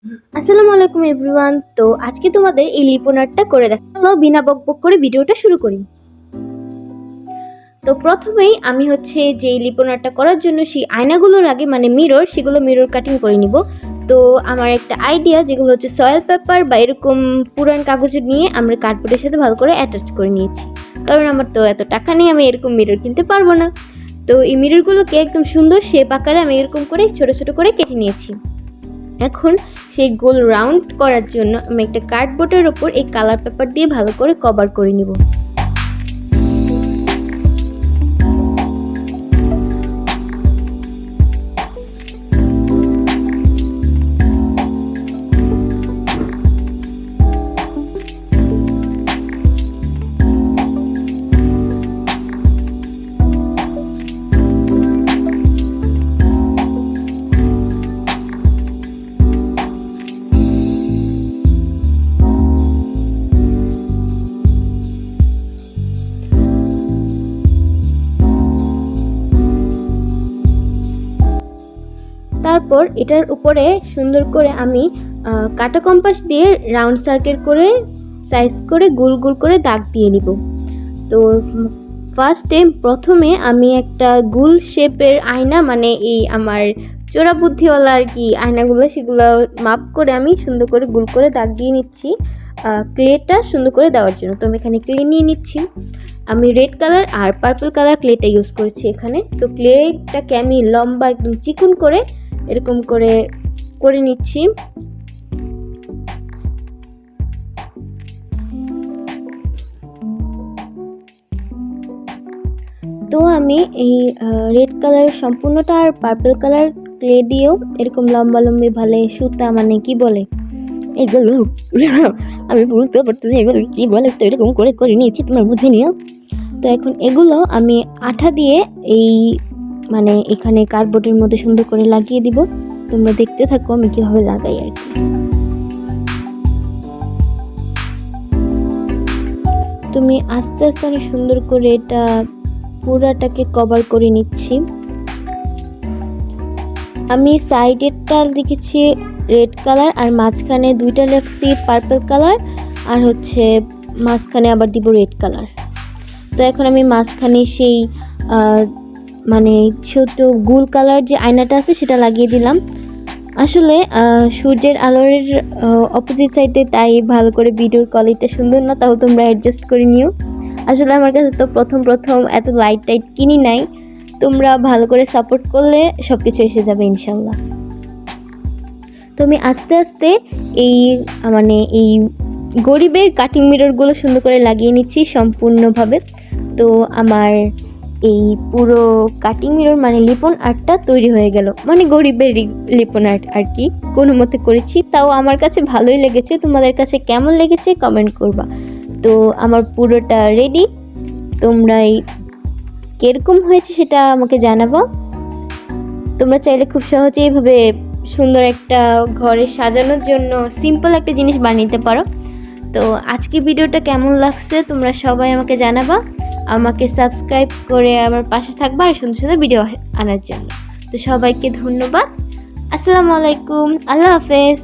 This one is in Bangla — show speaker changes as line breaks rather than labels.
আসসালামু আলাইকুম এভরিওয়ান। তো আজকে তোমাদের এই লিপন আর্টটা করে দেখাবো। বিনা বকবক করে ভিডিওটা শুরু করি। তো প্রথমেই আমি যে লিপন আর্টটা করার জন্য সেই আয়নাগুলোর আগে সেগুলো মিরর কাটিং করে নিব। তো আমার একটা আইডিয়া, যেগুলো সয়েল পেপার বা এরকম পুরান কাগজ নিয়ে আমরা কার্ডবোর্ডের সাথে ভালো করে অ্যাটাচ করে নিয়েছি, কারণ আমার তো এত টাকা নেই, আমি এরকম মিরর কিনতে পারবো না। তো এই মিররগুলোকে একদম সুন্দর শেপ আকারে আমি এরকম করে ছোট ছোট করে কেটে নিয়েছি। এখন সেই গোল রাউন্ড করার জন্য আমি একটা কার্ডবোর্ডের ওপর এই কালার পেপার দিয়ে ভালো করে কভার করে নিব। তারপর এটার উপরে সুন্দর করে আমি কাঁটা কম্পাস দিয়ে রাউন্ড সার্কেল করে সাইজ করে গোল গোল করে দাগ দিয়ে নিব। তো প্রথমে আমি একটা গোল শেপের আয়না, এই আমার চোরা বুদ্ধিওয়ালা আর কি আয়নাগুলো, সেগুলো মাপ করে আমি সুন্দর করে গোল করে দাগ দিয়ে নিচ্ছি ক্লেটা সুন্দর করে দেওয়ার জন্য। তো আমি এখানে ক্লে নিয়ে নিচ্ছি। আমি রেড কালার আর পার্পল কালার ক্লেটা ইউজ করেছি এখানে। তো ক্লেটাকে আমি লম্বা একদম চিকন করে এরকম করে করে নিচ্ছি। তো আমি এই রেড কালার সম্পূর্ণটা আর পার্পল কালার ক্লে দিয়েও এরকম লম্বা লম্বি ভালো সুতা কি বলে এগুলো আমি বুঝতে পারতেছি এগুলো কি বলে, তো এরকম করে করে নিয়েছি, তোমার বুঝে নিও। তো এখন এগুলো আমি আঠা দিয়ে এই এখানে কার্ডবোর্ডের মধ্যে সুন্দর করে লাগিয়ে দিব। তোমরা দেখতে থাকো আমি কিভাবে লাগাই আর কি। তুমি আস্তে আস্তে অনেক সুন্দর করে এটা পুরাটাকে কভার করে নিচ্ছি। আমি সাইডেরটা লিখেছি রেড কালার আর মাঝখানে দুইটা লিখছি পার্পল কালার, আর মাঝখানে আবার দিব রেড কালার। তো এখন আমি মাঝখানে সেই ছোট গোল কালার যে আয়নাটা আছে সেটা লাগিয়ে দিলাম। আসলে সূর্যের আলোর অপোজিট সাইডে, তাই ভালো করে ভিডিওর কোয়ালিটিটা সুন্দর না, তাও তোমরা অ্যাডজাস্ট করে নিও। আসলে আমার কাছে তো প্রথম এত লাইট টাইট কিনি নাই, তোমরা ভালো করে সাপোর্ট করলে সব কিছু এসে যাবে ইনশাল্লাহ। তো আমি আস্তে আস্তে এই এই গরিবের কাটিং মিররগুলো সুন্দর করে লাগিয়ে নিচ্ছি সম্পূর্ণভাবে। তো আমার এই পুরো কাটিং মিরর লিপন আর্টটা তৈরি হয়ে গেল। গরিবের লিপন আর্ট আর কি, কোনো মতে করেছি, তাও আমার কাছে ভালোই লেগেছে। তোমাদের কাছে কেমন লেগেছে কমেন্ট করবা। তো আমার পুরোটা রেডি, তোমরা কিরকম হয়েছে সেটা আমাকে জানাবো। তোমরা চাইলে খুব সহজে এইভাবে সুন্দর একটা ঘরে সাজানোর জন্য সিম্পল একটা জিনিস বানিয়ে পারো। তো আজকে ভিডিওটা কেমন লাগছে তোমরা সবাই আমাকে জানাবা। আমাকে সাবস্ক্রাইব করে আমার পাশে থাকবা আর সুন্দর সুন্দর ভিডিও আনার জন্য। তো সবাইকে ধন্যবাদ। আসসালামু আলাইকুম, আল্লাহ হাফেজ।